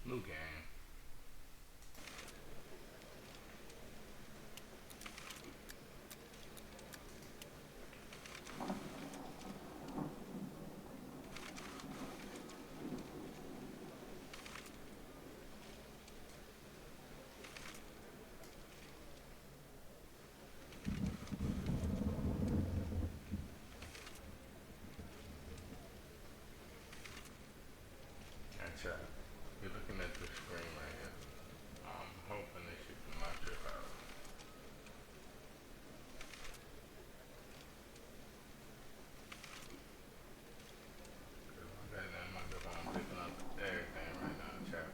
New game. Gotcha. You're looking at the screen right here. I'm hoping that you can knock your out. 'Cause my goddamn microphone picking up everything right now, chat.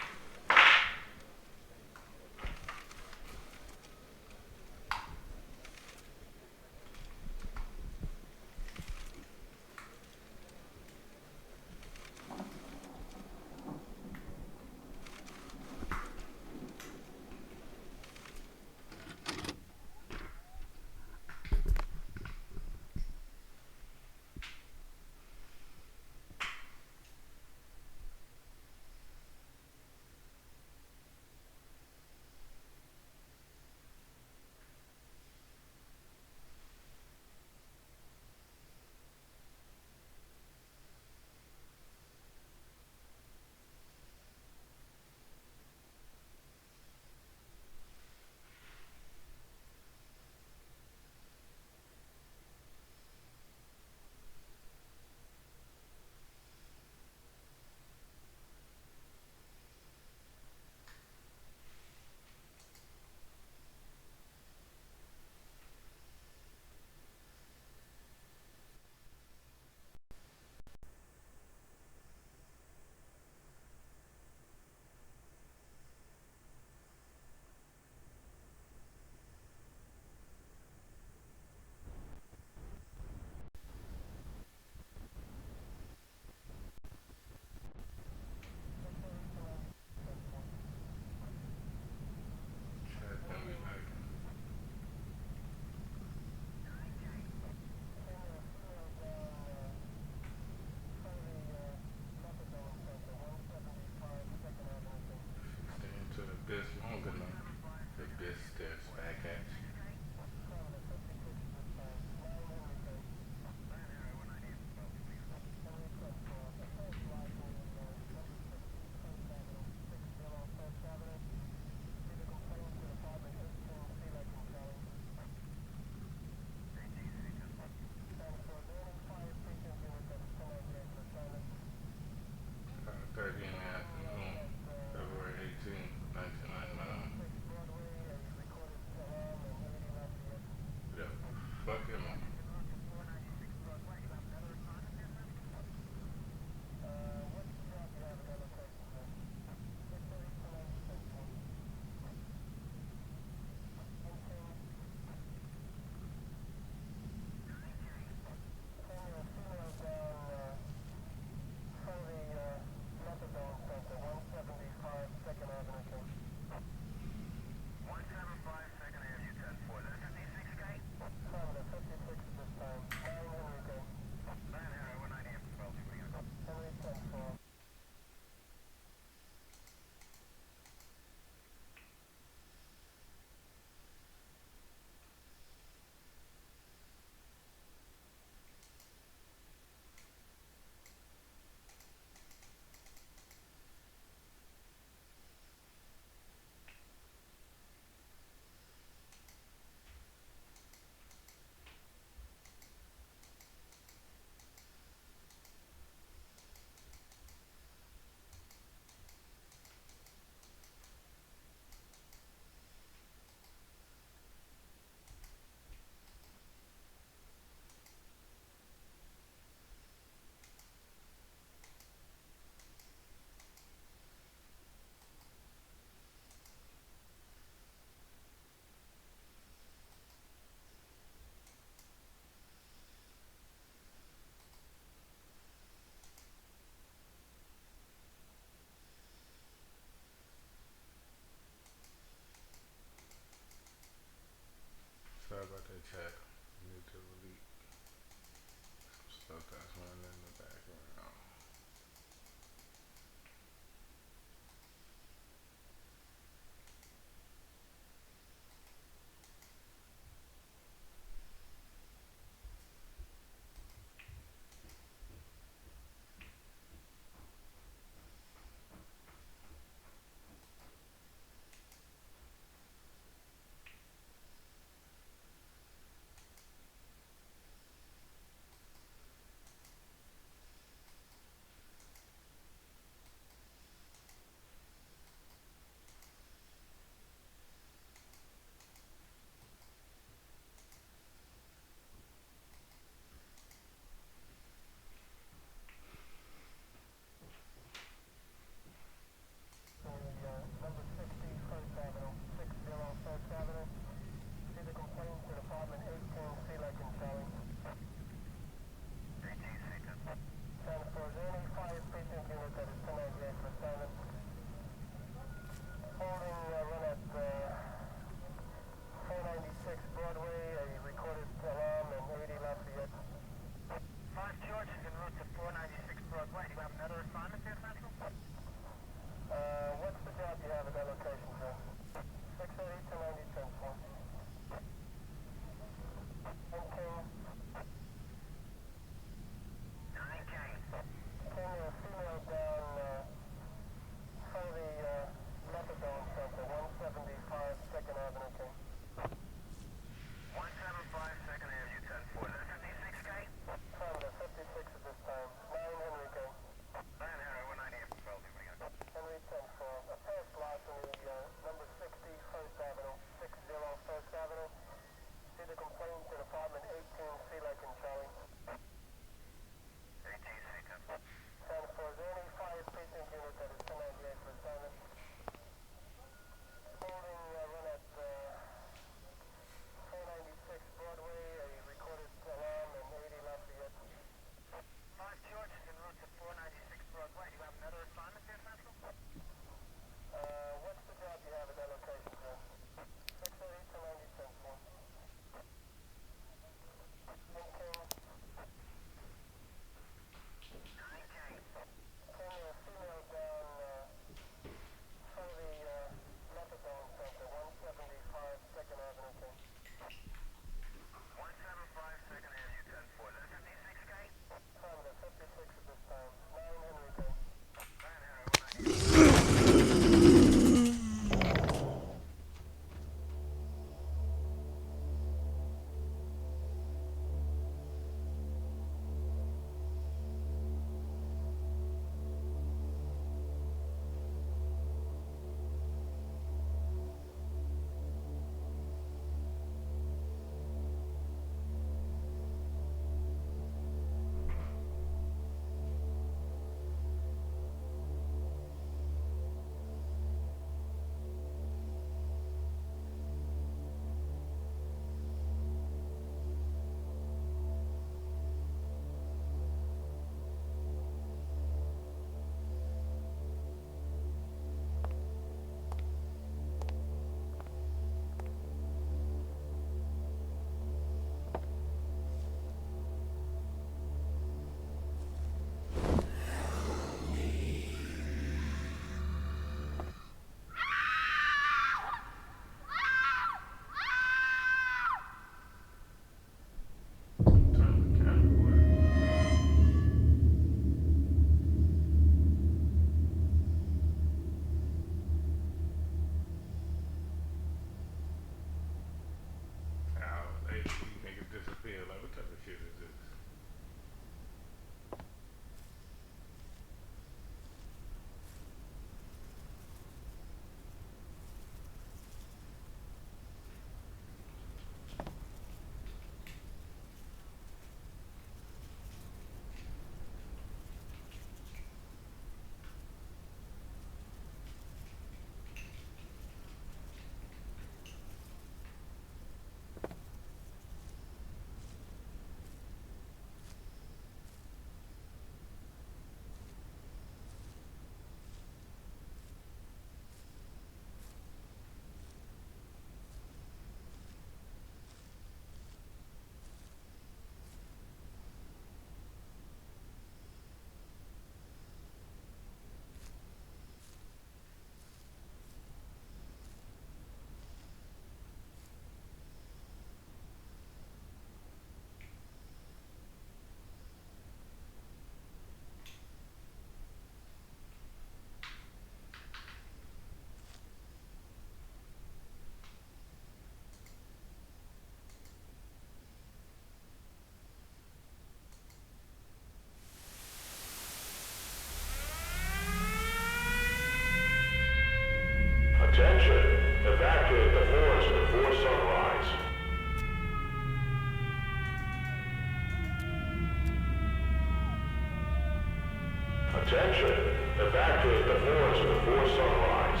Attention! Evacuate the forest before sunrise.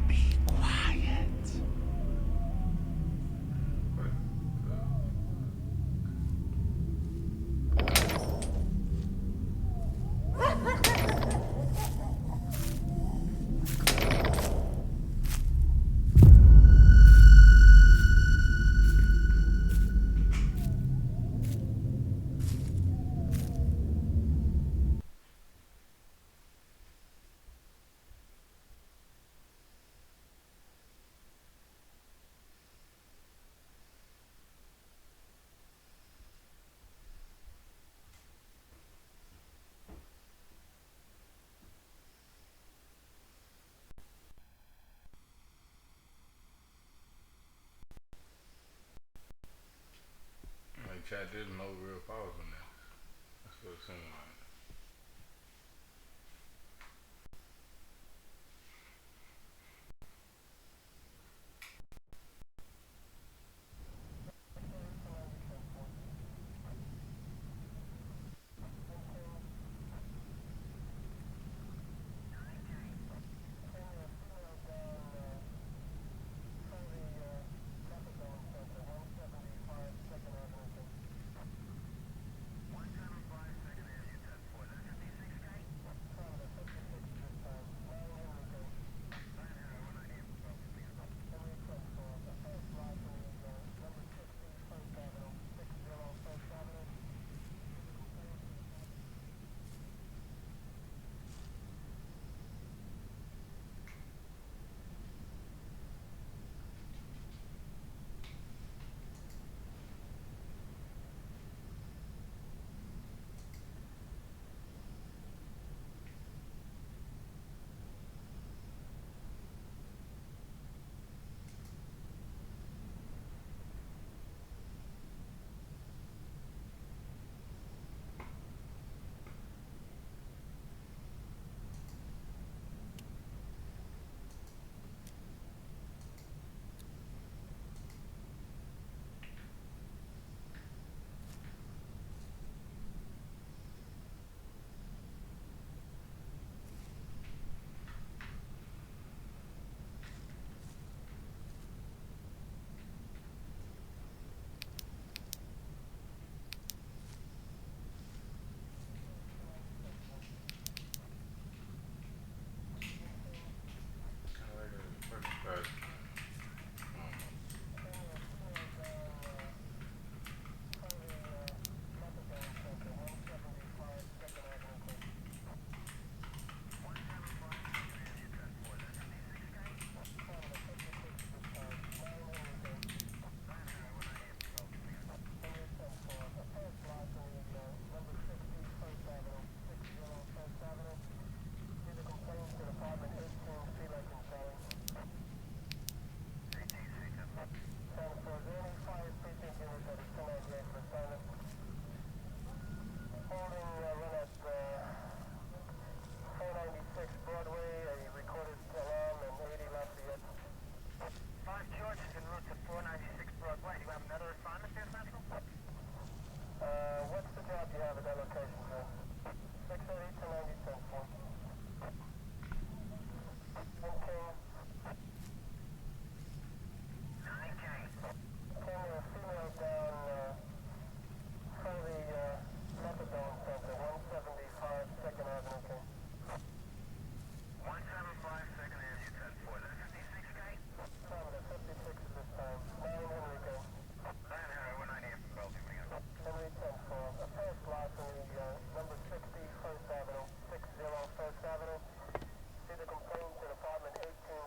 Be quiet. Like, chat, there's no real pause in this. That's what it seems like. First Avenue. See the complaint to Department 18.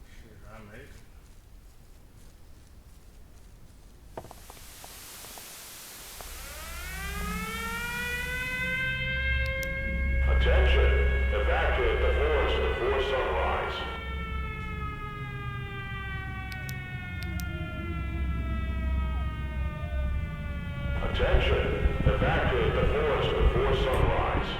Shit, I made it. Attention, evacuate the forest before sunrise. Attention, evacuate the forest before sunrise.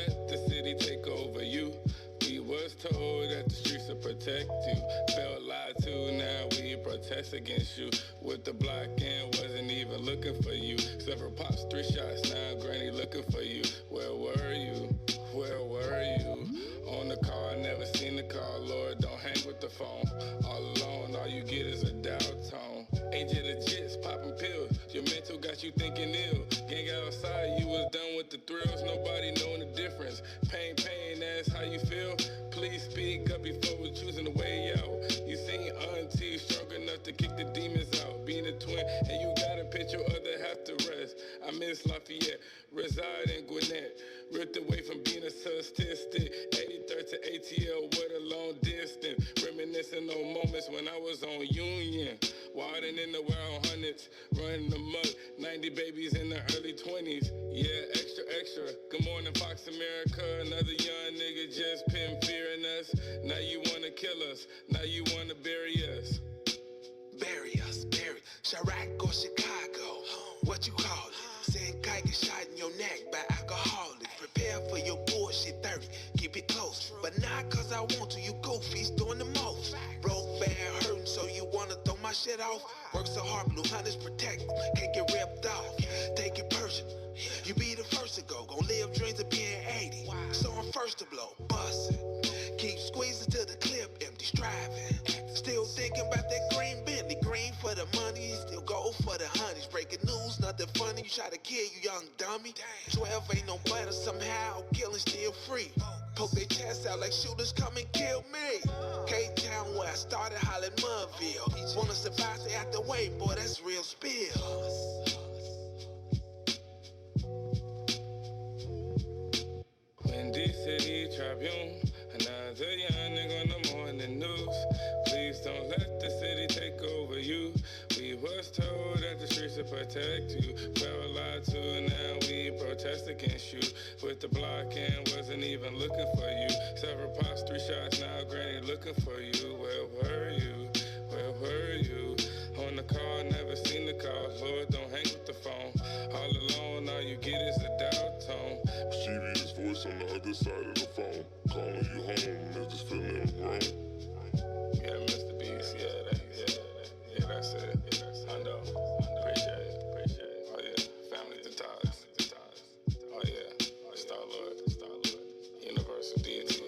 let the city take over you. We was told that the streets will protect you. Felt lied to, now we protest against you. With the block and wasn't even looking for you. Several pops, 3 shots, now granny looking for you. Where were you? Where were you? On the car, never seen the car. Lord, don't hang with the phone. All alone, all you get is a doubt tone. Angel the jits, popping pills. Your mental got you thinking ill. Gang outside, you was done with the thrills. Nobody knowing the difference. Pain, that's how you feel. Please speak up before we're choosing the way out. You seen auntie strong enough to kick the demons out. Being a twin, and you gotta put your other half to rest. I miss Lafayette, reside in Gwinnett. Ripped away from being a statistic. 83rd to ATL, what a long distance. Reminiscing on moments when I was on Union. Wildin' in the wild hundreds, running amok. 90 babies in the early 20s. Yeah, extra, extra. Good morning, Fox America. Another young nigga just pin fearing us. Now you wanna kill us. Now you wanna bury us. Bury us, bury. Chirac or Chicago. What you call it? Saying kite get shot in your neck by alcoholics. Prepare for your bullshit 30. Keep it close. But not cause I want to, you goofies doing the most. Broke, bad, hurting, so you wanna throw my shit off? Work so hard, blue hunters protect. Can't get ripped off. Take it personal. You be the first to go. Gon' live dreams of being 80. So I'm first to blow. Bustin'. Keep squeezing till the clip empty, striving. Still thinking about that green Bentley. Green for the money, still gold for the honeys. Breaking news, nothing funny. You try to kill you, young dummy. 12 ain't no better, somehow killing still free. Poke their chest out like shooters come and kill me. K-Town where I started, hollering Mudville. Wanna survive, stay out the way, boy, that's real spill. Windy City Tribune, another young nigga on the morning news. Please don't let the city take over you. We was told that the streets will protect you. Felt lied to, now we protest against you. With the block and wasn't even looking for you. Several pops, 3 shots, now granny looking for you. Where were you? Where were you? On the car, never seen the call. Lord, don't hang with the phone. All alone, all you get is a doubt tone. Mischievous voice on the other side of the phone. Calling you home, is this feeling wrong? Yeah, Mr. Beast, yeah, that's it. Yeah, that's Hundo. Appreciate it. Oh yeah, family to ties. Oh yeah, Star-Lord. Universal deities.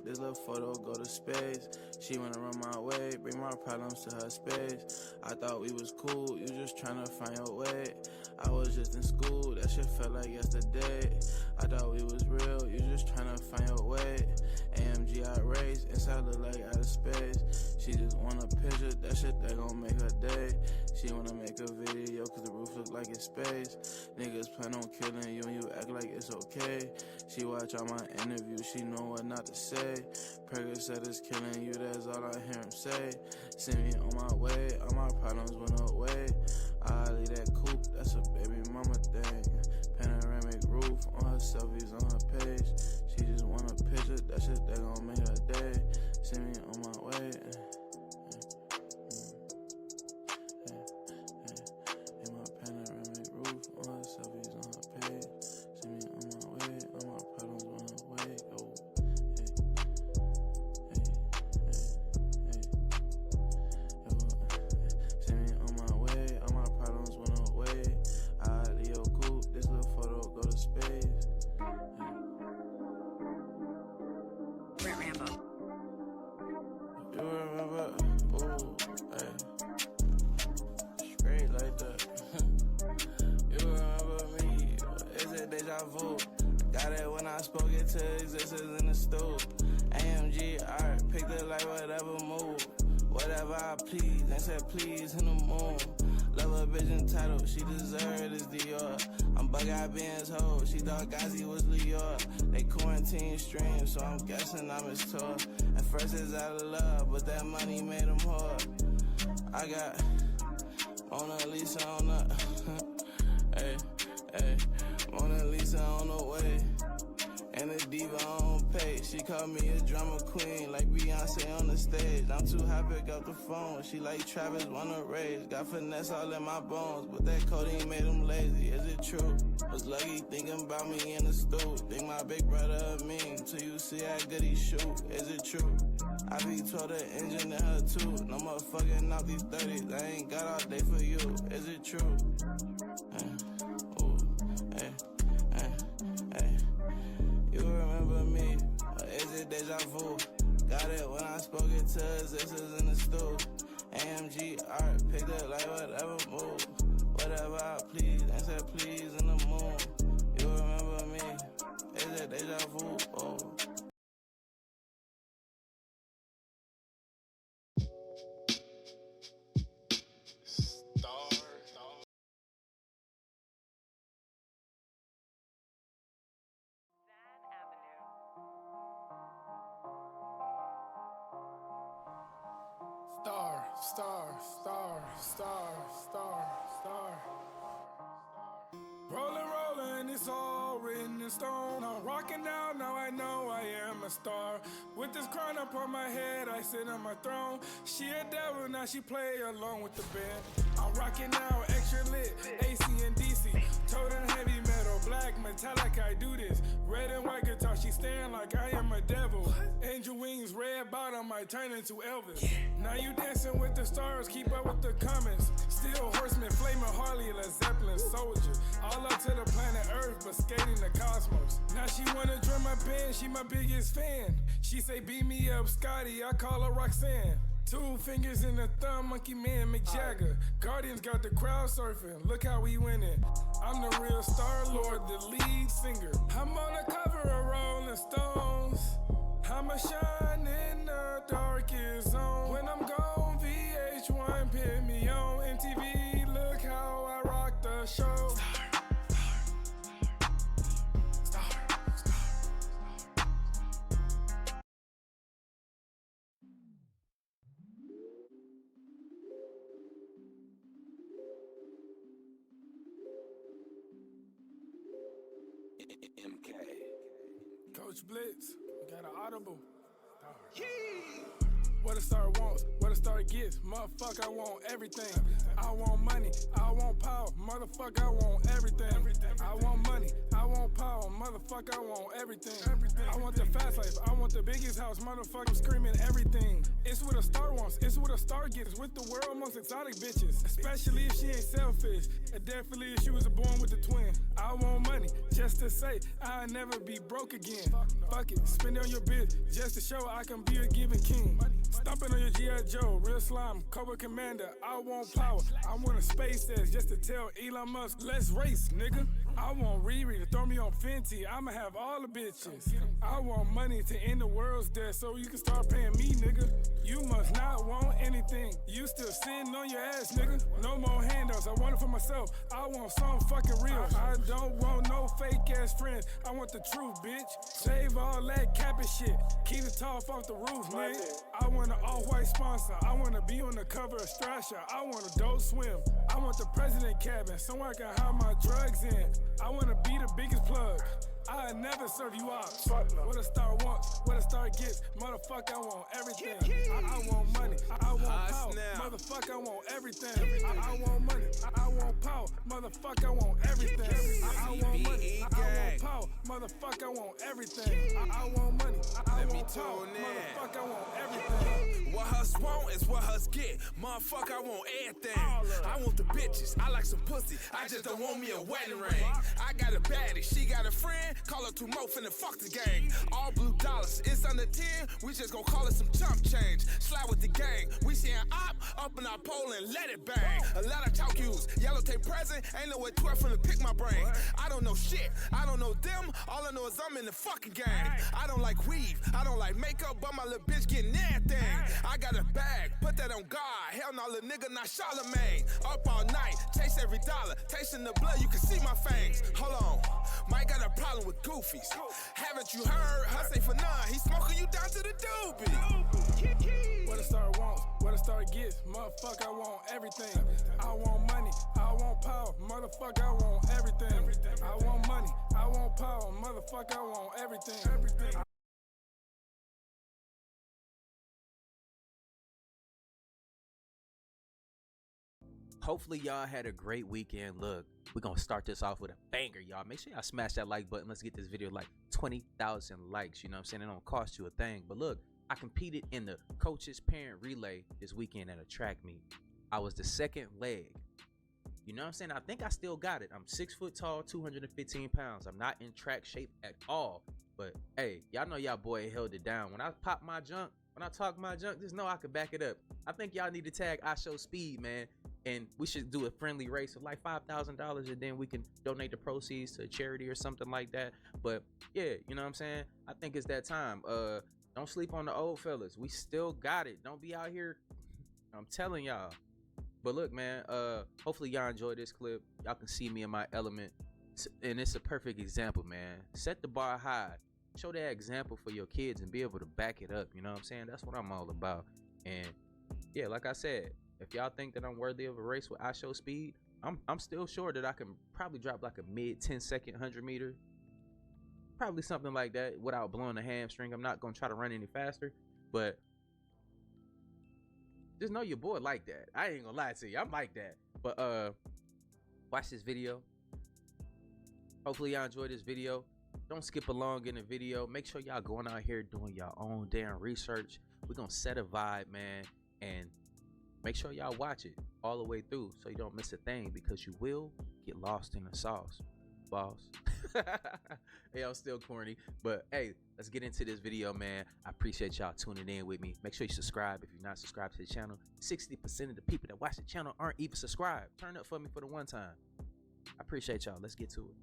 This little photo go to space. She wanna run my way, bring my problems to her space. I thought we was cool, you just tryna find your way. I was just in school, that shit felt like yesterday. I thought we was real, you just tryna find your way. AMG I race, inside look like out of space. She just want a picture, that shit that gon' make her day. She wanna make a video cause the roof look like it's space. Niggas plan on killing you and you act like it's okay. She watch all my interviews, she know what not to say. Percocet is killing you, that's all I hear him say. Send me on my way, all my problems went away. I leave that coupe, that's a baby mama thing. Panoramic roof on her selfies on her page. She just want a picture, that shit that gon' make her day. Send me on my way. In my panoramic roof on her selfies on her page. Send me on my way, all my problems went away. Oh. to existence in the stool. AMG art, picked it like whatever move. Whatever I please, and said please in the moon. Love a bitch entitled, she deserved this Dior. I'm bug-eyed Ben's hoe, she thought Gazi was Lior. They quarantine stream, so I'm guessing I'm his tour. At first it's out of love, but that money made him whore. I got Mona Lisa on the, hey, hey, Mona Lisa on the way. And a diva on page, she called me a drama queen, like Beyonce on the stage. I'm too high, pick up the phone. She like Travis, wanna rage. Got finesse all in my bones, but that codeine made him lazy. Is it true? Was lucky thinking about me in the stool. Think my big brother a mean, till you see how good he shoot. Is it true? I be told the engine in her too. No motherfucking out these 30s. I ain't got all day for you. Is it true? You remember me, or is it deja vu? Got it when I spoke it to existence in the stool. AMG art, picked it like whatever move. Whatever I please, and said please in the moon. You remember me, is it deja vu? Oh. Star, star, star, star, star, star. Rolling, rolling, it's all written in stone. I'm rocking out, now I know I am a star. With this crown up on my head, I sit on my throne. She a devil, now she play along with the band. I'm rocking out, extra lit, AC and DC. Toting heavy metal, black, metallic, I do this. Red and white guitar, she staring like I am a devil. Angel wings, red bottom, I turn into Elvis. Now you dancing with the stars, keep up with the comments. Still horseman, flaming Harley, Led Zeppelin, soldier. All up to the planet Earth, but skating the cosmos. Now she wanna join my band, she my biggest fan. She say beat me up, Scotty, I call her Roxanne. 2 fingers in the thumb, Monkey Man, Mick Jagger. Guardians got the crowd surfing, look how we winning. I'm the real Star-Lord, the lead singer. I'm on the cover of Rolling Stones. I'ma shine in the darkest zone. When I'm gone, VH1 put me on MTV. Look how I rock the show. MK. Coach Blitz, we got an audible. What a star wants, what a star gets. Motherfucker, I want everything. I want money, I want power. Motherfucker, I want everything. I want money, I want power. Motherfucker, I want everything. I want the fast life, I want the biggest house. Motherfucker, I'm screaming everything. It's what a star wants, it's what a star gets. With the world's most exotic bitches. Especially if she ain't selfish. And definitely if she was born with a twin. I want money, just to say I'll never be broke again. Fuck it, spend it on your bitch, just to show I can be a giving king. Stomping on your G.I. Joe, real slime, Cobra Commander. I want power, I want a SpaceX just to tell Elon Musk, let's race, nigga. I want Riri to throw me on Fenty, I'ma have all the bitches. I want money to end the world's debt so you can start paying me, nigga. You must not want anything, you still sitting on your ass, nigga. No more handouts, I want it for myself, I want something fucking real. I don't want no fake ass friends, I want the truth, bitch. Save all that capping shit, keep the top off the roof, nigga. I want an all-white sponsor, I wanna be on the cover of Strasher, I want Adult Swim, I want the president cabin, somewhere I can hide my drugs in. I wanna be the biggest plug, I never serve you out. What a star wants, what a star gets. Motherfucker, I want everything. I want money, I want power. Motherfucker, I want everything. I want money, I want power. Motherfucker, I want everything. I want money, I want power. Motherfucker, I want everything. I want money, I want power. Motherfucker, I want everything. What hus want is what hus get. Motherfucker, I want everything. I want the bitches, I like some pussy. I just don't want me a wedding ring. I got a baddie, she got a friend. Call her 2 more, finna fuck the gang. All blue dollars, it's under 10. We just gon' call it some chump change. Slide with the gang. We see an op, up in our pole and let it bang. A lot of chalk use. Yellow tape present, ain't no way 12 finna pick my brain. I don't know shit, I don't know them. All I know is I'm in the fucking game. I don't like weave, I don't like makeup, but my little bitch getting everything. I got a bag, put that on God. Hell no, little nigga, not Charlemagne. Up all night, chase every dollar. Tasting the blood, you can see my fangs. Hold on, Mike got a problem with goofies. Haven't you heard? Hus ain't for none. He smoking you down to the doobie. What a star wants, what a star gets. Motherfucker, I want everything. I want money, I want power. Motherfucker, I want everything. I want money, I want power. Motherfucker, I want everything. Hopefully y'all had a great weekend. Look, we're gonna start this off with a banger, y'all. Make sure y'all smash that like button. Let's get this video like 20,000 likes. You know what I'm saying? It don't cost you a thing. But look, I competed in the coaches parent relay this weekend at a track meet. I was the second leg. You know what I'm saying? I think I still got it. I'm 6 foot tall, 215 pounds. I'm not in track shape at all. But hey, y'all know y'all boy held it down. When I pop my junk, when I talk my junk, just know I could back it up. I think y'all need to tag I Show Speed, man. And we should do a friendly race of like $5,000, and then we can donate the proceeds to a charity or something like that. But yeah, you know what I'm saying? I think it's that time. Don't sleep on the old fellas. We still got it. Don't be out here. I'm telling y'all. But look, man, hopefully y'all enjoy this clip. Y'all can see me in my element. And it's a perfect example, man. Set the bar high. Show that example for your kids and be able to back it up. You know what I'm saying? That's what I'm all about. And yeah, like I said, if y'all think that I'm worthy of a race with I Show Speed, I'm still sure that I can probably drop like a mid 10-second 100 meter. Probably something like that without blowing a hamstring. I'm not gonna try to run any faster, but just know your boy like that. I ain't gonna lie to you, I'm like that. But watch this video. Hopefully y'all enjoy this video. Don't skip along in the video. Make sure y'all going out here doing your own damn research. We're gonna set a vibe, man, and make sure y'all watch it all the way through so you don't miss a thing, because you will get lost in the sauce, boss. Hey, I'm still corny, but hey, let's get into this video, man. I appreciate y'all tuning in with me. Make sure you subscribe if you're not subscribed to the channel. 60% of the people that watch the channel aren't even subscribed. Turn up for me for the one time. I appreciate y'all. Let's get to it.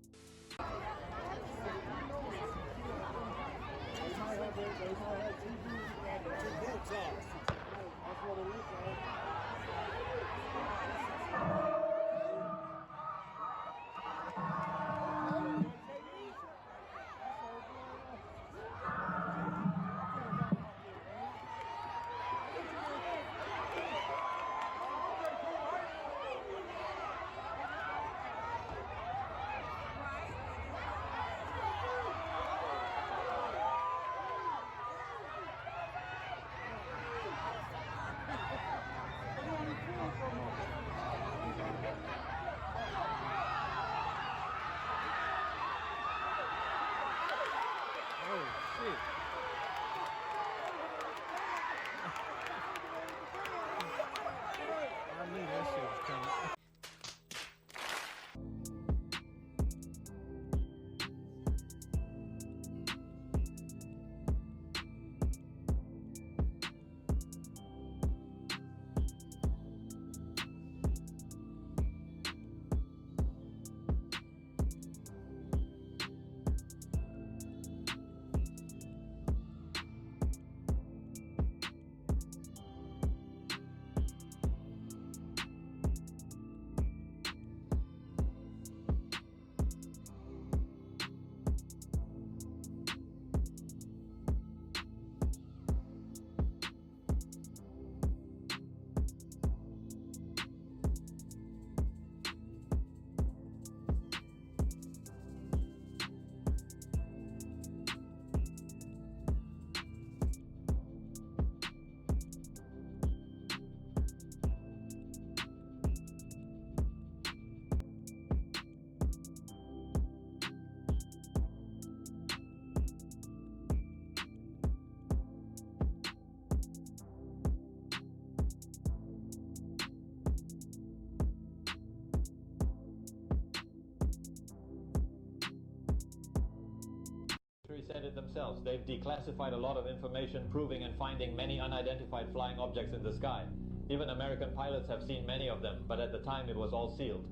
Said it themselves. They've declassified a lot of information, proving and finding many unidentified flying objects in the sky. Even American pilots have seen many of them, but at the time it was all sealed.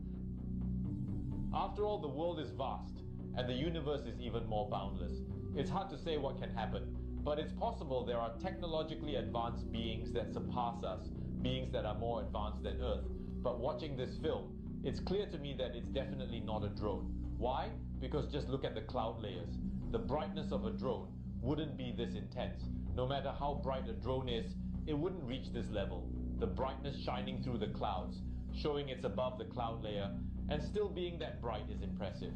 After all, the world is vast, and the universe is even more boundless. It's hard to say what can happen, but it's possible there are technologically advanced beings that surpass us, beings that are more advanced than Earth. But watching this film, it's clear to me that it's definitely not a drone. Why? Because just look at the cloud layers. The brightness of a drone wouldn't be this intense. No matter how bright a drone is, it wouldn't reach this level. The brightness shining through the clouds, showing it's above the cloud layer, and still being that bright is impressive.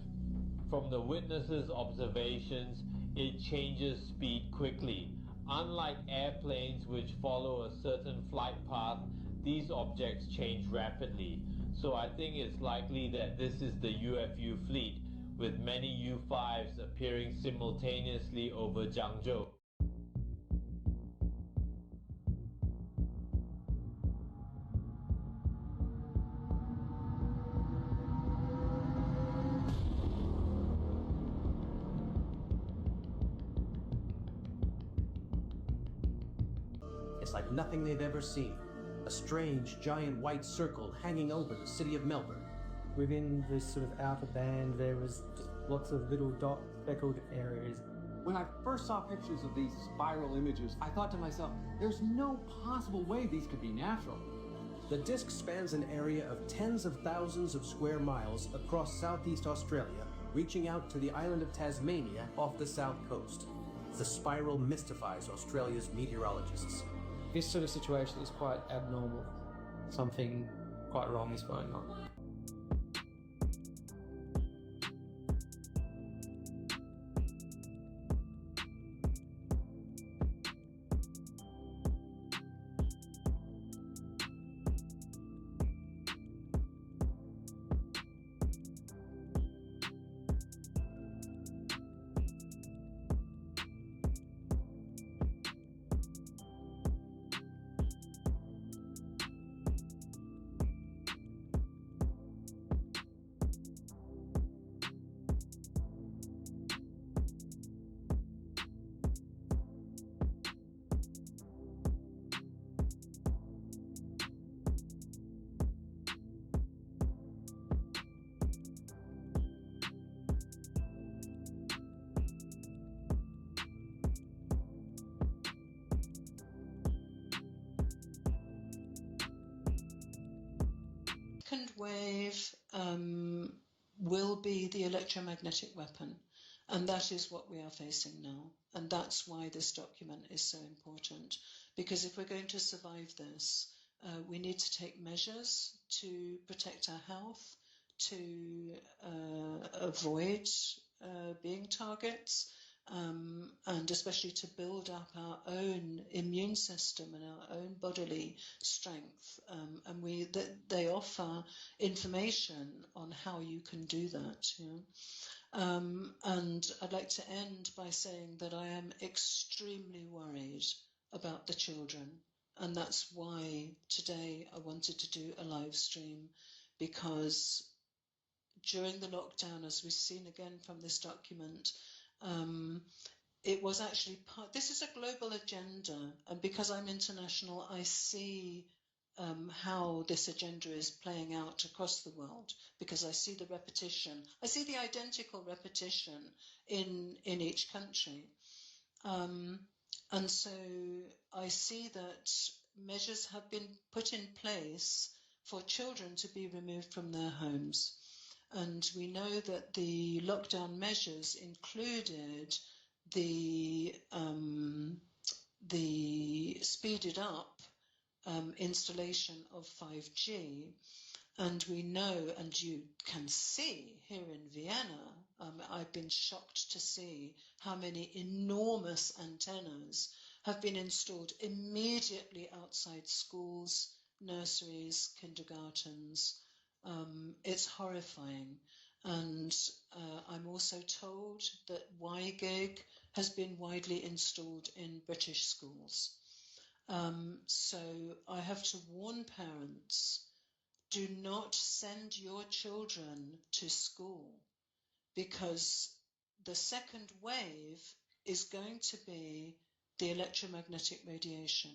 From the witnesses' observations, it changes speed quickly. Unlike airplanes which follow a certain flight path, these objects change rapidly. So I think it's likely that this is the UFU fleet, with many U-5s appearing simultaneously over Jiangzhou. It's like nothing they've ever seen. A strange, giant white circle hanging over the city of Melbourne. Within this sort of outer band, there was lots of little dot speckled areas. When I first saw pictures of these spiral images, I thought to myself, there's no possible way these could be natural. The disk spans an area of tens of thousands of square miles across Southeast Australia, reaching out to the island of Tasmania off the south coast. The spiral mystifies Australia's meteorologists. This sort of situation is quite abnormal. Something quite wrong is going on. Second wave will be the electromagnetic weapon, and that is what we are facing now. And that's why this document is so important, because if we're going to survive this, we need to take measures to protect our health, to avoid being targets, and especially to build up our own immune system and our own bodily strength. And they offer information on how you can do that. And I'd like to end by saying that I am extremely worried about the children. And that's why today I wanted to do a live stream, because during the lockdown, as we've seen again from this document, it was actually this is a global agenda, and because I'm international, I see how this agenda is playing out across the world, because I see the repetition. I see the identical repetition in each country. And so I see that measures have been put in place for children to be removed from their homes. And we know that the lockdown measures included the speeded up installation of 5G. And we know, and you can see here in Vienna, I've been shocked to see how many enormous antennas have been installed immediately outside schools, nurseries, kindergartens. It's horrifying. And I'm also told that WiGig has been widely installed in British schools. So I have to warn parents, do not send your children to school, because the second wave is going to be the electromagnetic radiation.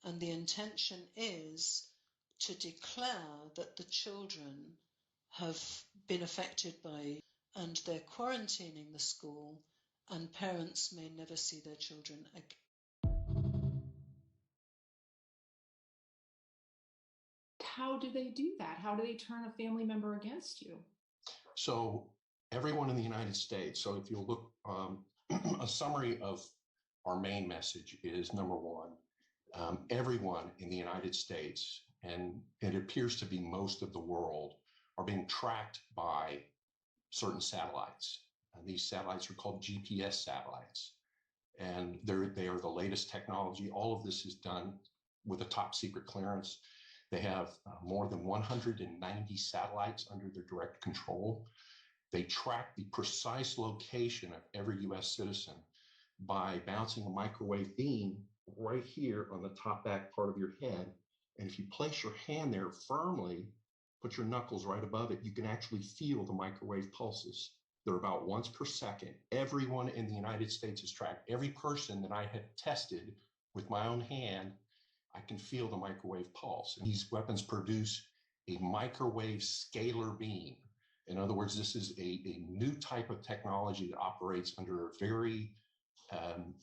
and the intention is to declare that the children have been affected by, and they're quarantining the school, and parents may never see their children again. How do they do that? How do they turn a family member against you? So everyone in the United States, so if you look, a summary of our main message is, number one, everyone in the United States, and it appears to be most of the world, are being tracked by certain satellites. And these satellites are called GPS satellites. And they are the latest technology. All of this is done with a top secret clearance. They have more than 190 satellites under their direct control. They track the precise location of every US citizen by bouncing a microwave beam right here on the top back part of your head. And if you place your hand there firmly, put your knuckles right above it, you can actually feel the microwave pulses. They're about once per second. Everyone in the United States is tracked. Every person that I have tested with my own hand, I can feel the microwave pulse. And these weapons produce a microwave scalar beam. In other words, this is a new type of technology that operates under a very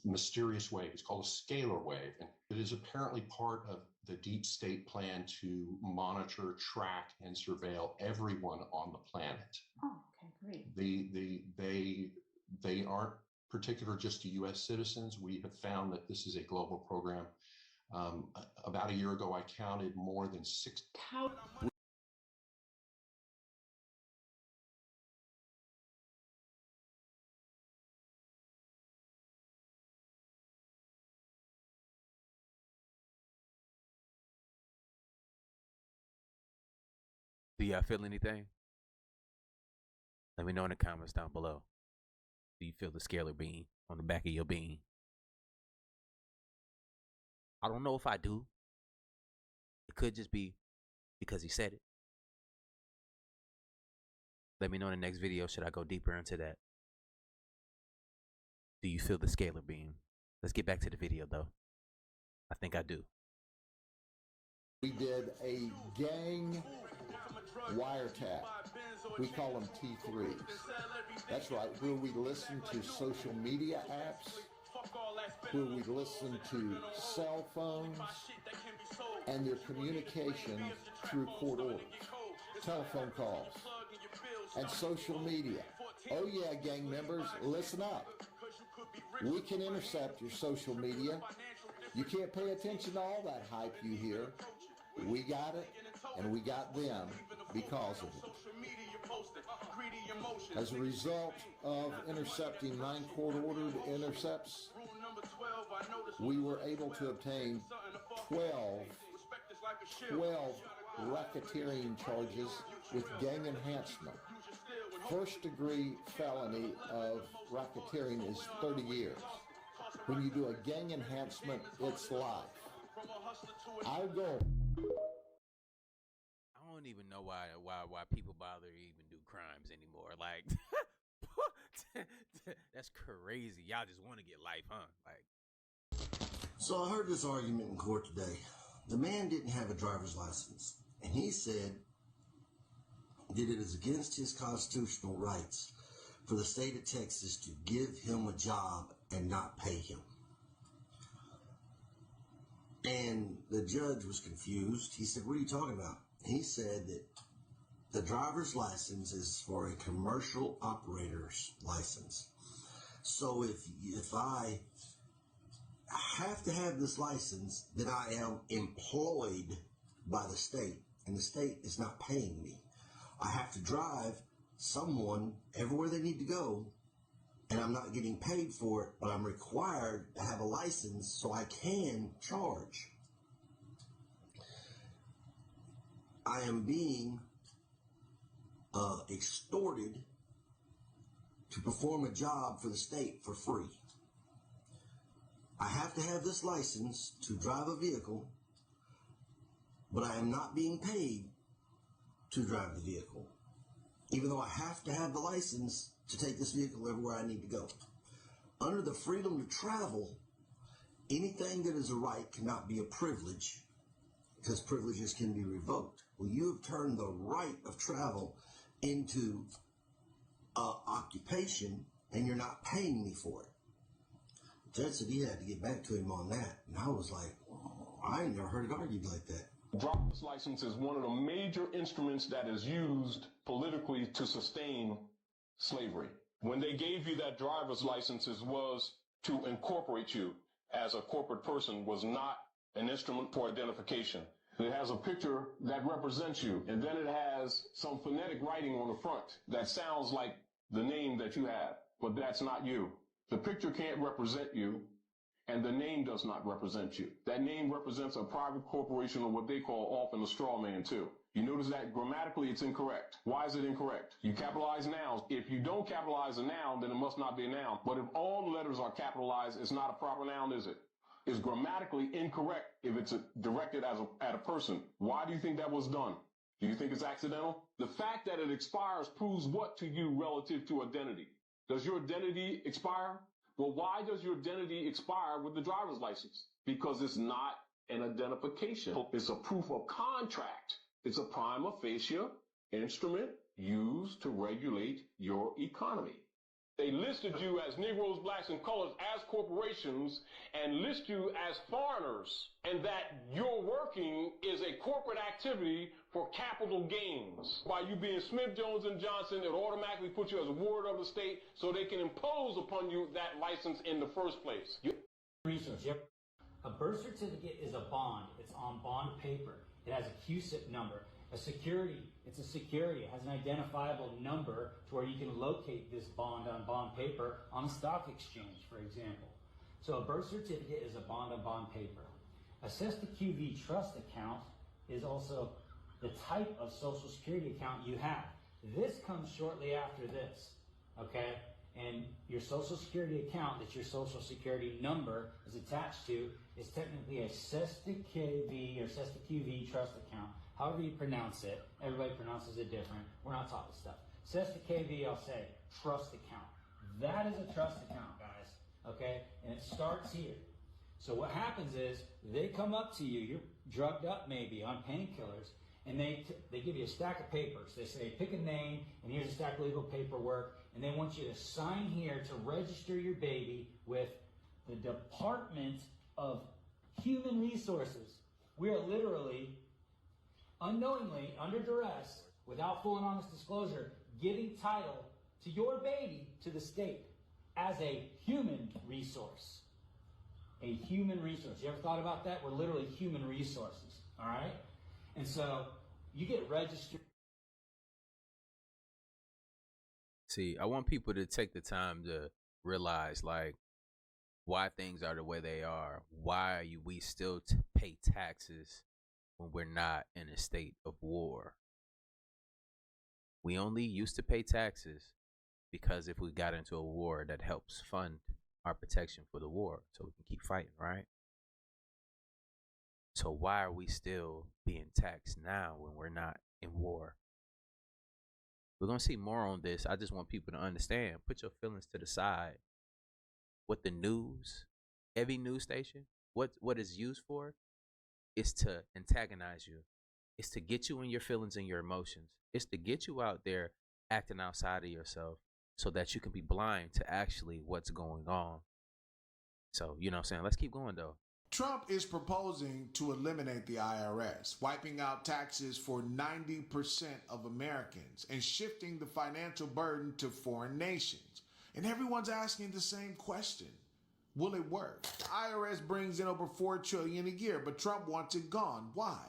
mysterious wave. It's called a scalar wave. And it is apparently part of the deep state plan to monitor, track, and surveil everyone on the planet. Oh, okay, great. They aren't particular just to U.S. citizens. We have found that this is a global program. About a year ago, I counted more than 6. How? Do y'all feel anything? Let me know in the comments down below. Do you feel the scalar beam on the back of your beam? I don't know if I do. It could just be because he said it. Let me know in the next video. Should I go deeper into that? Do you feel the scalar beam? Let's get back to the video though. I think I do. We did a gang wiretap. We call them T3s. That's right, where we listen to social media apps, where we listen to cell phones, and their communication through court orders, telephone calls, and social media. Oh yeah, gang members, listen up. We can intercept your social media. You can't pay attention to all that hype you hear. We got it, and we got them because of it. As a result of intercepting 9 court-ordered intercepts, we were able to obtain 12 racketeering charges with gang enhancement. First-degree felony of racketeering is 30 years. When you do a gang enhancement, it's life. Our goal. I don't even know why people bother to even do crimes anymore. Like, that's crazy. Y'all just want to get life, huh? Like, so I heard this argument in court today. The man didn't have a driver's license, and he said that it is against his constitutional rights for the state of Texas to give him a job and not pay him. And the judge was confused. He said, "What are you talking about?" He said that the driver's license is for a commercial operator's license. So if I have to have this license, then I am employed by the state, and the state is not paying me. I have to drive someone everywhere they need to go, and I'm not getting paid for it, but I'm required to have a license so I can charge. I am being extorted to perform a job for the state for free. I have to have this license to drive a vehicle, but I am not being paid to drive the vehicle, even though I have to have the license to take this vehicle everywhere I need to go. Under the freedom to travel, anything that is a right cannot be a privilege because privileges can be revoked. Well, you have turned the right of travel into occupation, and you're not paying me for it. The judge said he had to get back to him on that. And I was like, I ain't never heard it argued like that. Driver's license is one of the major instruments that is used politically to sustain slavery. When they gave you that driver's license, it was to incorporate you as a corporate person, was not an instrument for identification. It has a picture that represents you, and then it has some phonetic writing on the front that sounds like the name that you have, but that's not you. The picture can't represent you, and the name does not represent you. That name represents a private corporation, or what they call often a straw man too. You notice that grammatically it's incorrect. Why is it incorrect? You capitalize nouns. If you don't capitalize a noun, then it must not be a noun. But if all the letters are capitalized, it's not a proper noun, is it? It's grammatically incorrect if it's directed at a person. Why do you think that was done? Do you think it's accidental? The fact that it expires proves what to you relative to identity? Does your identity expire? Well, why does your identity expire with the driver's license? Because it's not an identification. It's a proof of contract. It's a prima facie instrument used to regulate your economy. They listed you as Negroes, blacks, and colors as corporations and list you as foreigners, and that your working is a corporate activity for capital gains. By you being Smith, Jones, and Johnson, it automatically puts you as a ward of the state so they can impose upon you that license in the first place. Resource. Yep. A birth certificate is a bond. It's on bond paper. It has a QSIP number. A security, it's a security. It has an identifiable number to where you can locate this bond on bond paper on a stock exchange, for example. So a birth certificate is a bond on bond paper. A SESTA-QV trust account is also the type of Social Security account you have. This comes shortly after this, okay? And your Social Security account that your Social Security number is attached to is technically a SESTA-QV or SESTA-QV trust account. However you pronounce it, everybody pronounces it different. We're not talking stuff. SESTA-QV, I'll say, trust account. That is a trust account, guys, okay? And it starts here. So what happens is they come up to you, you're drugged up maybe on painkillers, and they give you a stack of papers. They say, pick a name, and here's a stack of legal paperwork, and they want you to sign here to register your baby with the Department of Human Resources. We are literally, unknowingly, under duress, without full and honest disclosure, giving title to your baby to the state as a human resource. A human resource. You ever thought about that? We're literally human resources, all right? And so you get registered. See, I want people to take the time to realize, like, why things are the way they are. Why we still pay taxes when we're not in a state of war. We only used to pay taxes because if we got into a war, that helps fund our protection for the war so we can keep fighting, right? So why are we still being taxed now when we're not in war? We're going to see more on this. I just want people to understand. Put your feelings to the side. What the news, every news station, what it's used for is to antagonize you. It's to get you in your feelings and your emotions. It's to get you out there acting outside of yourself so that you can be blind to actually what's going on. So, you know what I'm saying? Let's keep going, though. Trump is proposing to eliminate the IRS, wiping out taxes for 90% of Americans and shifting the financial burden to foreign nations. And everyone's asking the same question. Will it work? The IRS brings in over $4 trillion a year, but Trump wants it gone. Why?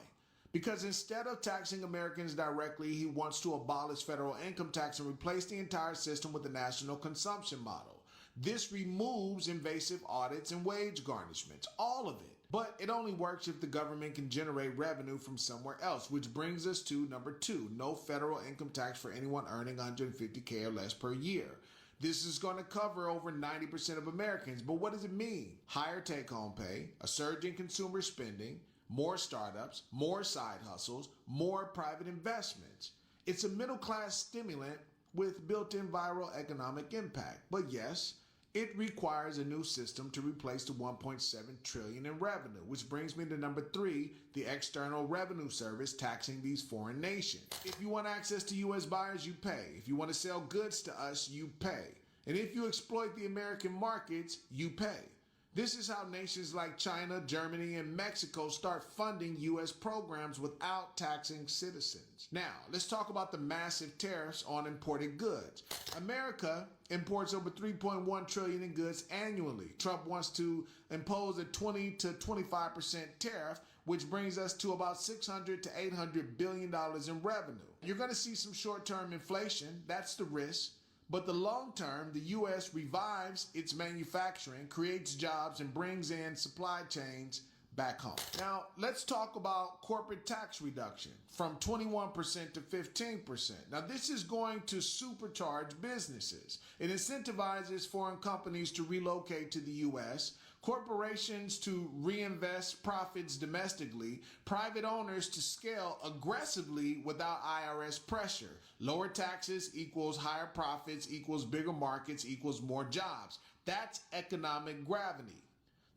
Because instead of taxing Americans directly, he wants to abolish federal income tax and replace the entire system with a national consumption model. This removes invasive audits and wage garnishments, all of it. But it only works if the government can generate revenue from somewhere else, which brings us to number 2, no federal income tax for anyone earning $150K or less per year. This is going to cover over 90% of Americans, but what does it mean? Higher take-home pay, a surge in consumer spending, more startups, more side hustles, more private investments. It's a middle-class stimulant with built-in viral economic impact. But yes, It requires a new system to replace the $1.7 trillion in revenue, which brings me to number 3, the External Revenue Service taxing these foreign nations. If you want access to U.S. buyers, you pay. If you want to sell goods to us, you pay. And if you exploit the American markets, you pay. This is how nations like China, Germany, and Mexico start funding U.S. programs without taxing citizens. Now, let's talk about the massive tariffs on imported goods. America imports over $3.1 trillion in goods annually. Trump wants to impose a 20 to 25% tariff, which brings us to about $600 to $800 billion in revenue. You're going to see some short-term inflation. That's the risk. But the long term, the U.S. revives its manufacturing, creates jobs, and brings in supply chains back home. Now, let's talk about corporate tax reduction from 21% to 15%. Now, this is going to supercharge businesses. It incentivizes foreign companies to relocate to the U.S., corporations to reinvest profits domestically, private owners to scale aggressively without IRS pressure. Lower taxes equals higher profits equals bigger markets equals more jobs. That's economic gravity.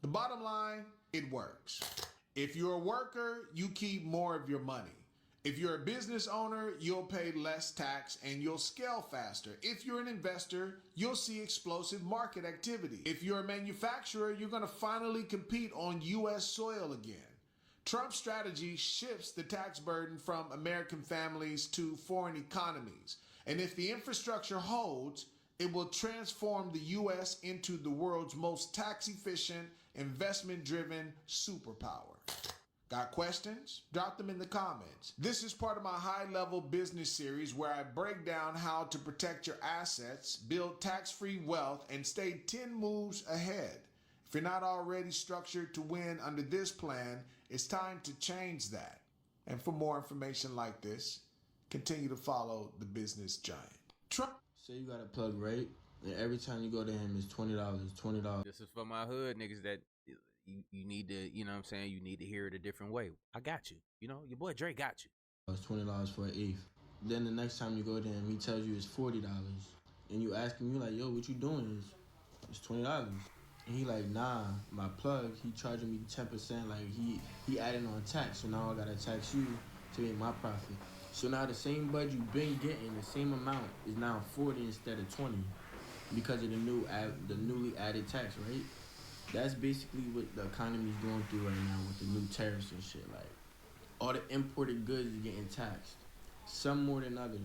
The bottom line, it works. If you're a worker, you keep more of your money. If you're a business owner, you'll pay less tax and you'll scale faster. If you're an investor, you'll see explosive market activity. If you're a manufacturer, you're going to finally compete on U.S. soil again. Trump's strategy shifts the tax burden from American families to foreign economies. And if the infrastructure holds, it will transform the U.S. into the world's most tax-efficient, investment-driven superpower. Got questions? Drop them in the comments. This is part of my high-level business series where I break down how to protect your assets, build tax-free wealth, and stay 10 moves ahead. If you're not already structured to win under this plan, it's time to change that. And for more information like this, continue to follow the business giant. Trump. Say you got a plug, right? And every time you go to him, it's $20. This is for my hood niggas that you need to, you know what I'm saying? You need to hear it a different way. I got you. You know, your boy Dre got you. It's $20 for an eighth. Then the next time you go to him, he tells you it's $40. And you ask him, you like, yo, what you doing? It's $20. And he like, nah, my plug, he charging me 10%. Like, he adding on tax. So now I gotta tax you to make my profit. So now the same bud you been getting, the same amount, is now 40 instead of 20 because of the newly added tax, right? That's basically what the economy's going through right now with the new tariffs and shit. Like, all the imported goods is getting taxed, some more than others.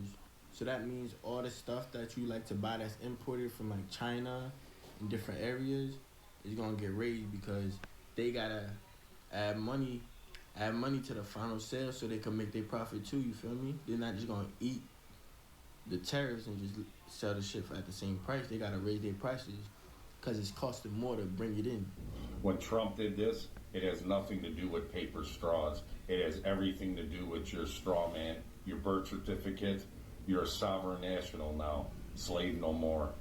So that means all the stuff that you like to buy that's imported from like China and different areas is gonna get raised because they gotta add money to the final sale so they can make their profit too, you feel me? They're not just gonna eat the tariffs and just sell the shit at the same price. They gotta raise their prices because it's costing more to bring it in. When Trump did this, it has nothing to do with paper straws. It has everything to do with your straw man, your birth certificate. You're a sovereign national now. Slave no more.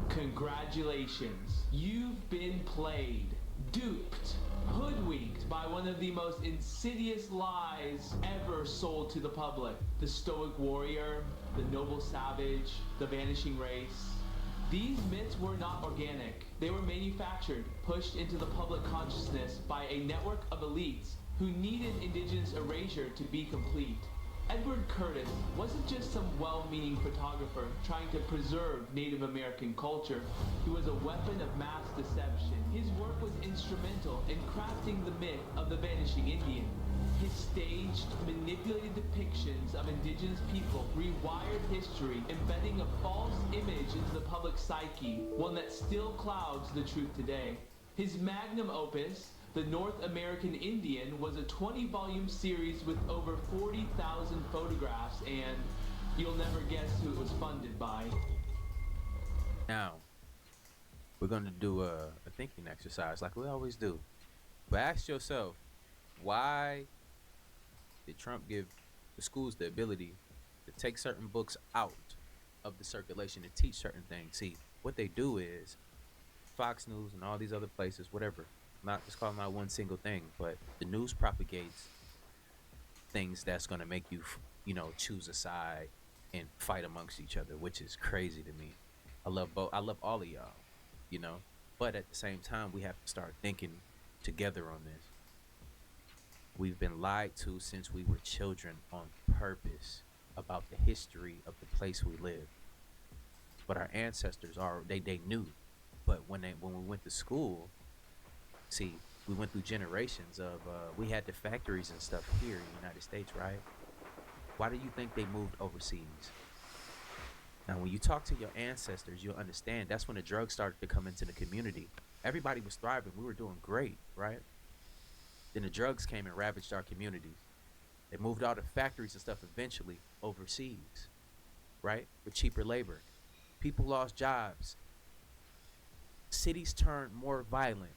Congratulations, you've been played, duped, hoodwinked by one of the most insidious lies ever sold to the public. The stoic warrior, the noble savage, the vanishing race. These myths were not organic. They were manufactured, pushed into the public consciousness by a network of elites who needed indigenous erasure to be complete. Edward Curtis wasn't just some well-meaning photographer trying to preserve Native American culture. He was a weapon of mass deception. His work was instrumental in crafting the myth of the vanishing Indian. His staged, manipulated depictions of indigenous people rewired history, embedding a false image into the public psyche, one that still clouds the truth today. His magnum opus, The North American Indian, was a 20-volume series with over 40,000 photographs, and you'll never guess who it was funded by. Now, we're going to do a thinking exercise like we always do. But ask yourself, why did Trump give the schools the ability to take certain books out of the circulation and teach certain things. See, what they do is Fox News and all these other places, whatever. Not just calling out one single thing, but the news propagates things that's going to make you, choose a side and fight amongst each other, which is crazy to me. I love both. I love all of y'all, but at the same time, we have to start thinking together on this. We've been lied to since we were children on purpose about the history of the place we live. But our ancestors they knew. But when we went to school, see, we went through generations of we had the factories and stuff here in the United States, right? Why do you think they moved overseas? Now, when you talk to your ancestors, you'll understand that's when the drugs started to come into the community. Everybody was thriving. We were doing great, right? Then the drugs came and ravaged our communities. They moved all the factories and stuff eventually overseas, right? For cheaper labor. People lost jobs. Cities turned more violent.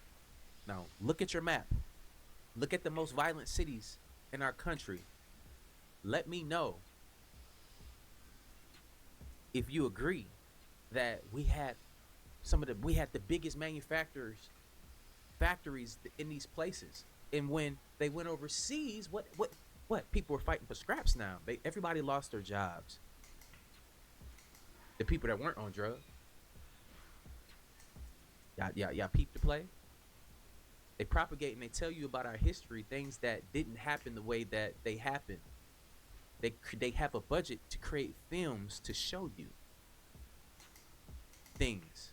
Now, look at your map. Look at the most violent cities in our country. Let me know if you agree that we had the biggest factories in these places. And when they went overseas, what people were fighting for scraps now. Everybody lost their jobs. The people that weren't on drugs. Y'all peep the play? They propagate and they tell you about our history, things that didn't happen the way that they happened. They have a budget to create films to show you things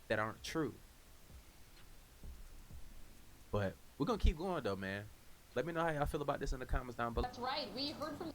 that aren't true. But we're gonna keep going though, man. Let me know how y'all feel about this in the comments down below. That's right. We heard from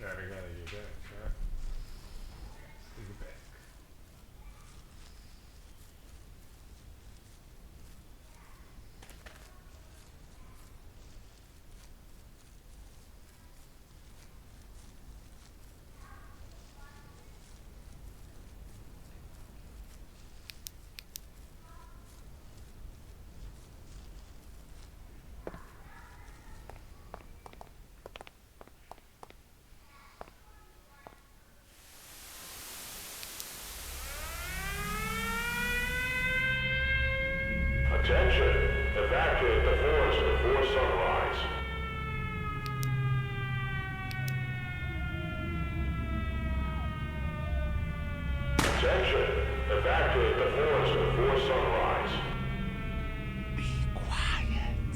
gotta get back. Take it back. Attention! Evacuate the forest before sunrise. Attention! Evacuate the forest before sunrise. Be quiet.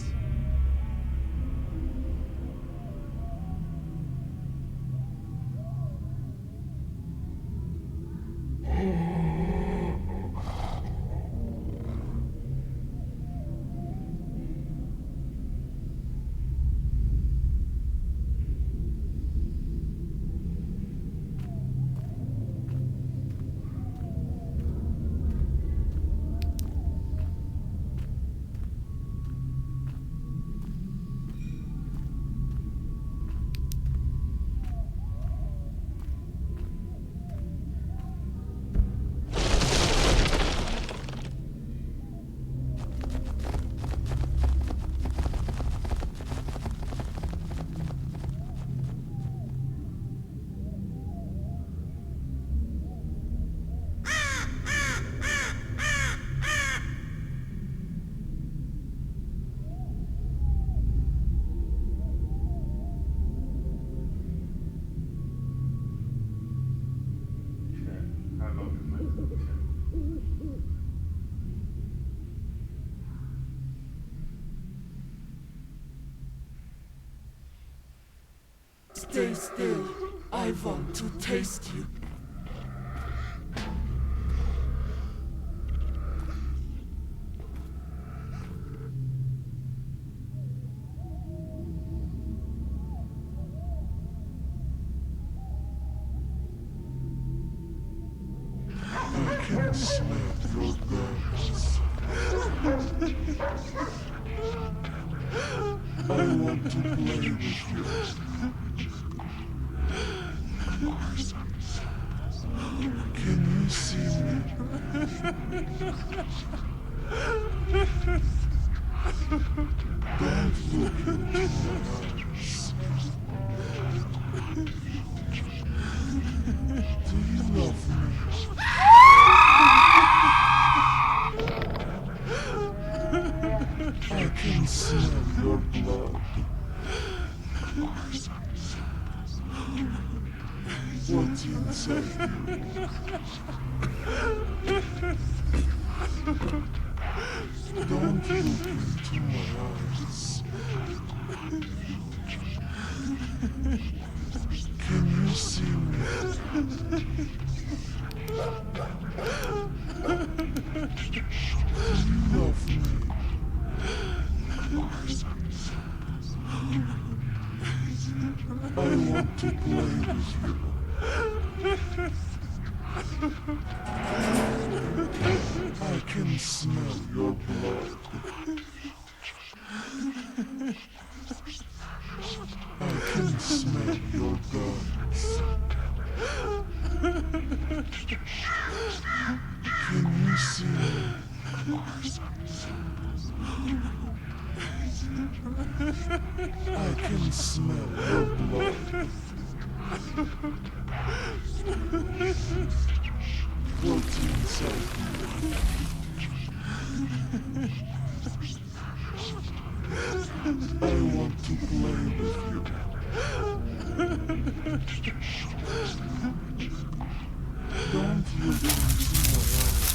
Stay still. I want to taste you. I can smell your guts. I want to play with you. Can you see me? Don't look into my eyes. Do you love me? I can smell your blood. What's inside you? Don't look into my eyes. Can you see me? Do you love me? I want to play with you. I can smell your blood. I can smell your guts. Can you see me? I can smell your blood. What's inside you? I want to play with you. Don't look into my eyes.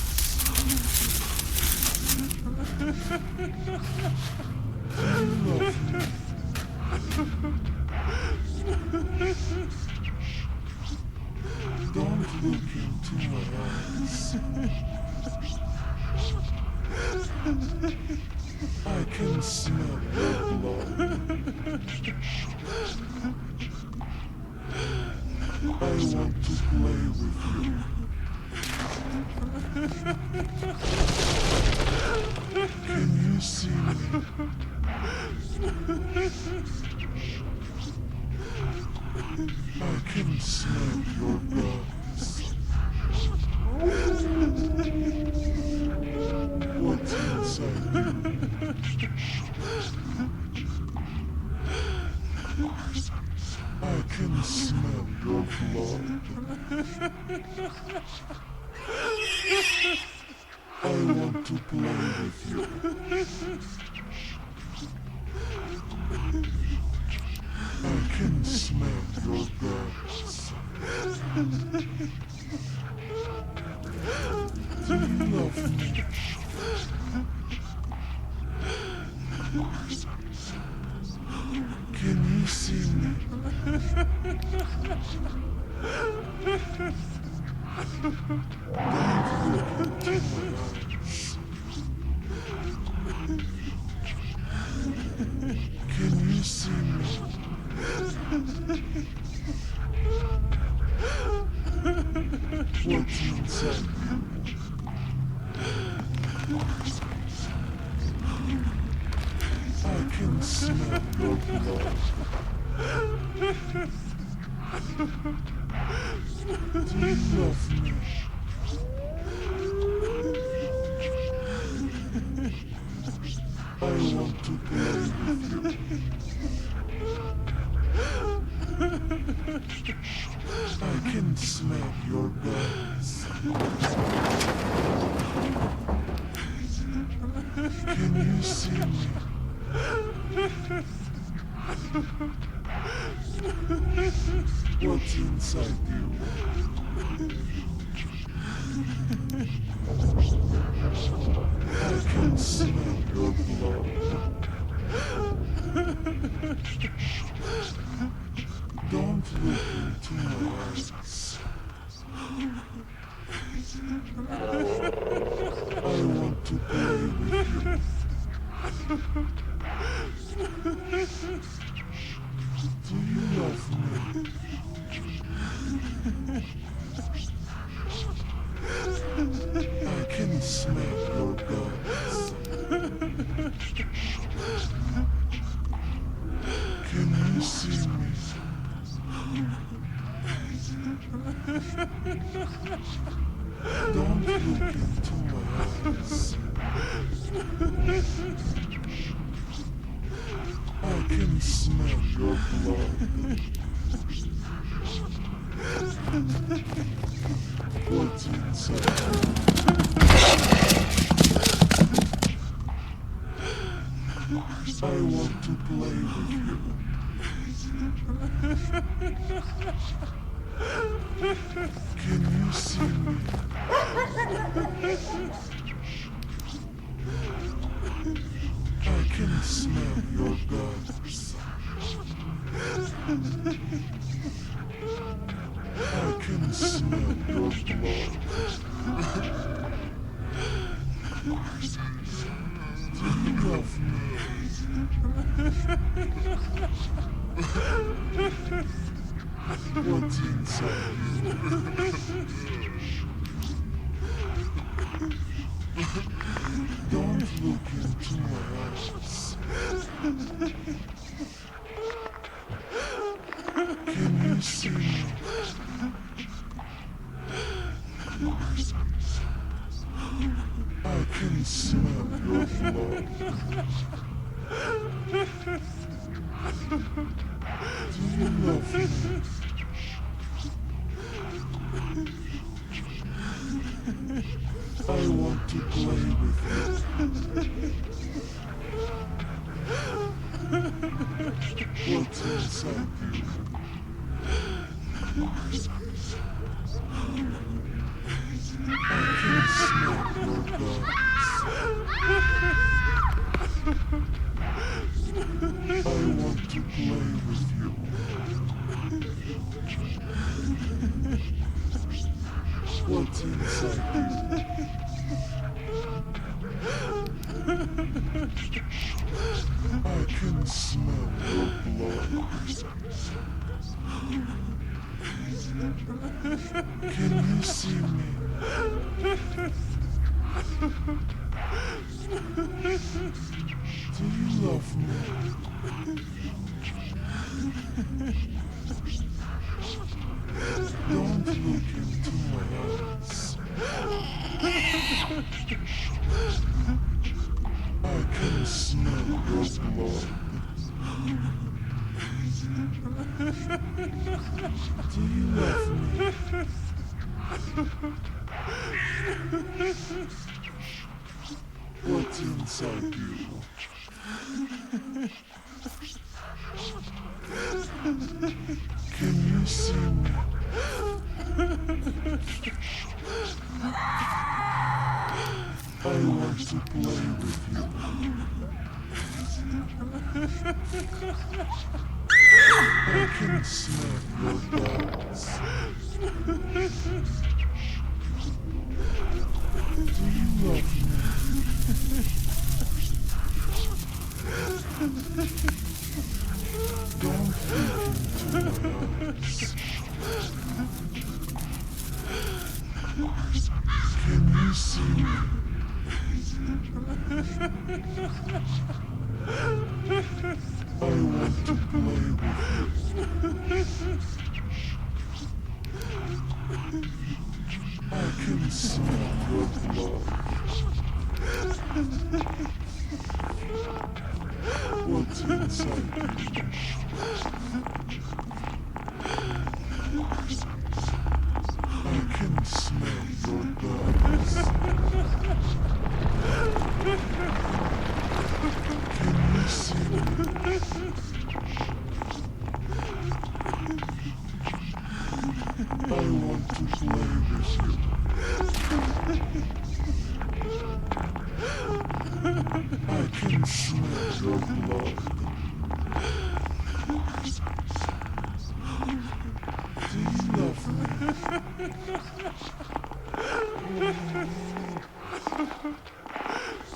Do you love me? Don't look into my eyes. I can smell your blood. play with you. Can you see me? I can smell your guts. What's inside you? I can smell your blood. I want to play with you. I can smell your guts. Do you love me? Can you see me? Can you see me? What's inside you? I can smell your blood. Do you love me? I want to play with you. I can smell your guts. Can you see me? What's inside you? I can smell your blood. Don't look into my eyes. I want to play with you. Do you love me? I can smell your guts. Can you see me? Don't look into my eyes. I can smell your blood. What's inside? I want to play with you. Can you see me? I can smell your guts. I can smell your blood. Do you love me? What's inside you? Don't look into my eyes. Can you see me? I can smell your blood. Do you love me? I want to play with you. What's inside you? I can smell your guts. I want to play with you. What's inside you? I can smell your blood. see me? Do you love me? Don't look into my eyes. I can smell your blood. Do you love me? What's inside you? Can you see me? I want to play with you. I can smell your balls. Do you love me? Don't look into my eyes. Can you see me? I want to play with you. I can smell your blood. What's inside you? I can smell your guts. Can you see me? I want to play with you. I can smell your blood. Do you love me?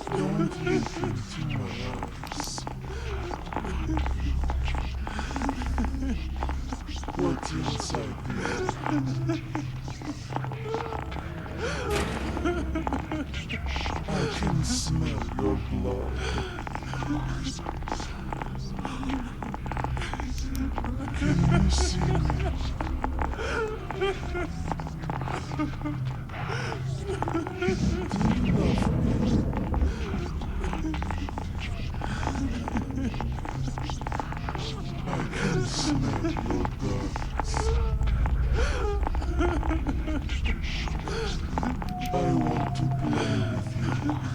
Don't look into my eyes. What's inside you? I can smell your blood. Can you see me? Do you love me? I can smell your guts. I want to play with you. I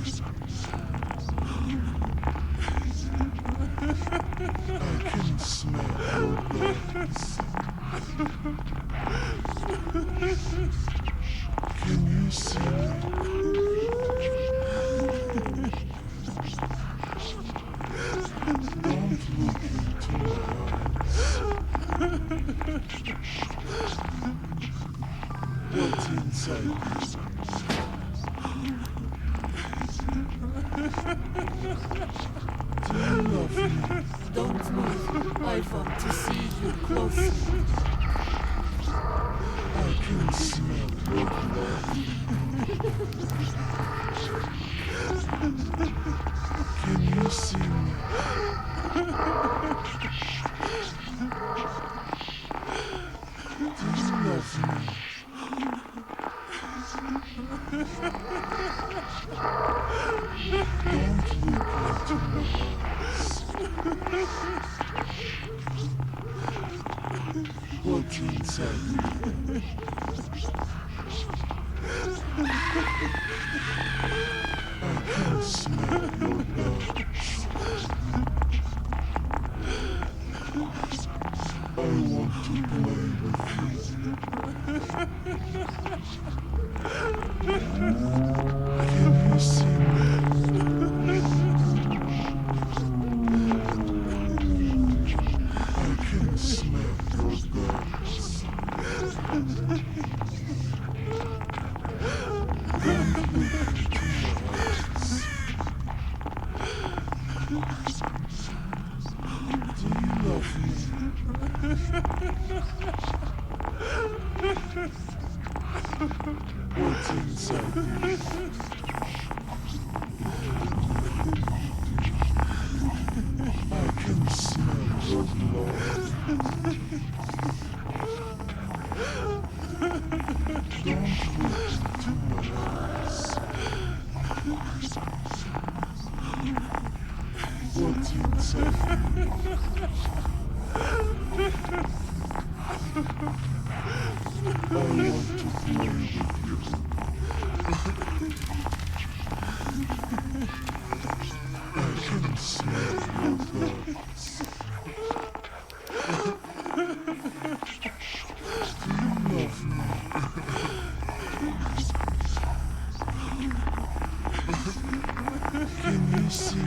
can smell your guts. Can you see me? Don't look into my eyes. What's inside you? Do you love me? Don't move. I want to see you closer. I can smell your blood. Can you see me? Do you love me? Don't look into my eyes. What's inside you? I can smell your guts. I want to play with you. Can you see me? I can smell your guts. Don't look into my eyes. Do you love me? What's inside you? I can smell your blood. Don't look into my eyes. What's inside you? I want to play with you. I can smell your guts. Do you love me? Can you see me?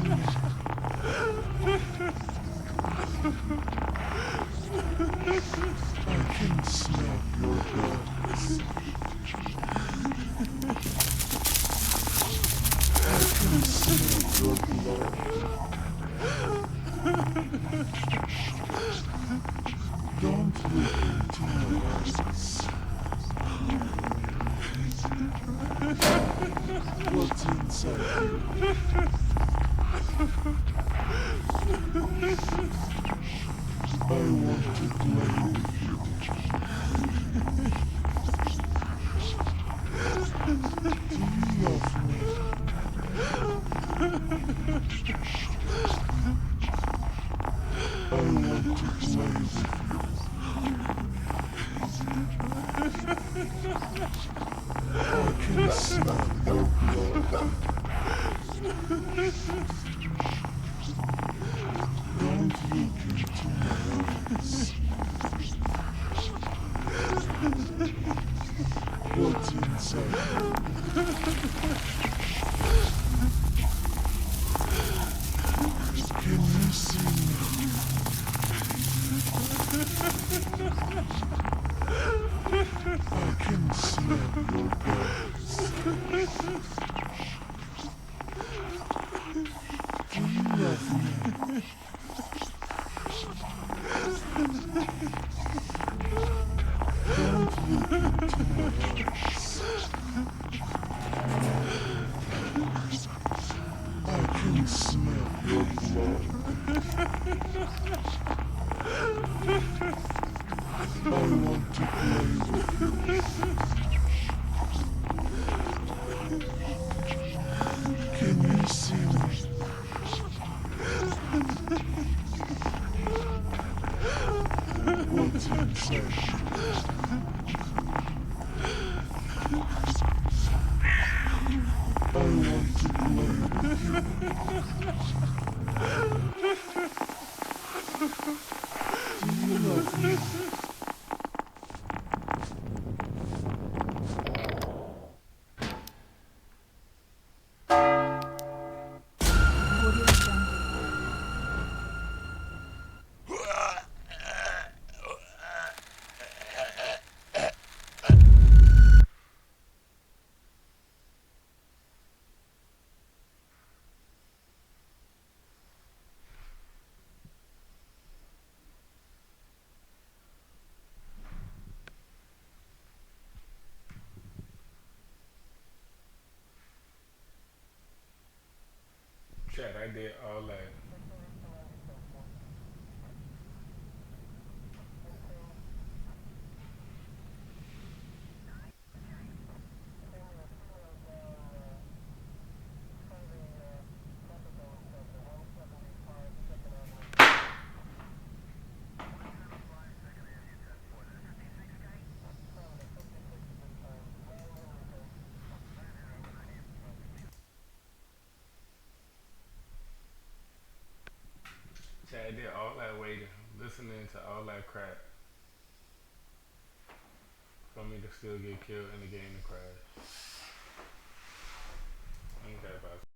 I can smell your guts. I can smell your blood. Don't look into my eyes. What's inside you? I want to play with you. Do you love me? I want to play with you. I can smell your blood. Don't look into my eyes. What's inside you? Can you see me? I can smell your guts. Do you love me? Don't look into my eyes. I can smell your blood. I want to play with you. Can you see me? What's inside you? I want to play with you. Do you love me? Chat, I did all that. Chat, I did all that waiting, listening to all that crap for me to still get killed and the game to crash. I ain't that about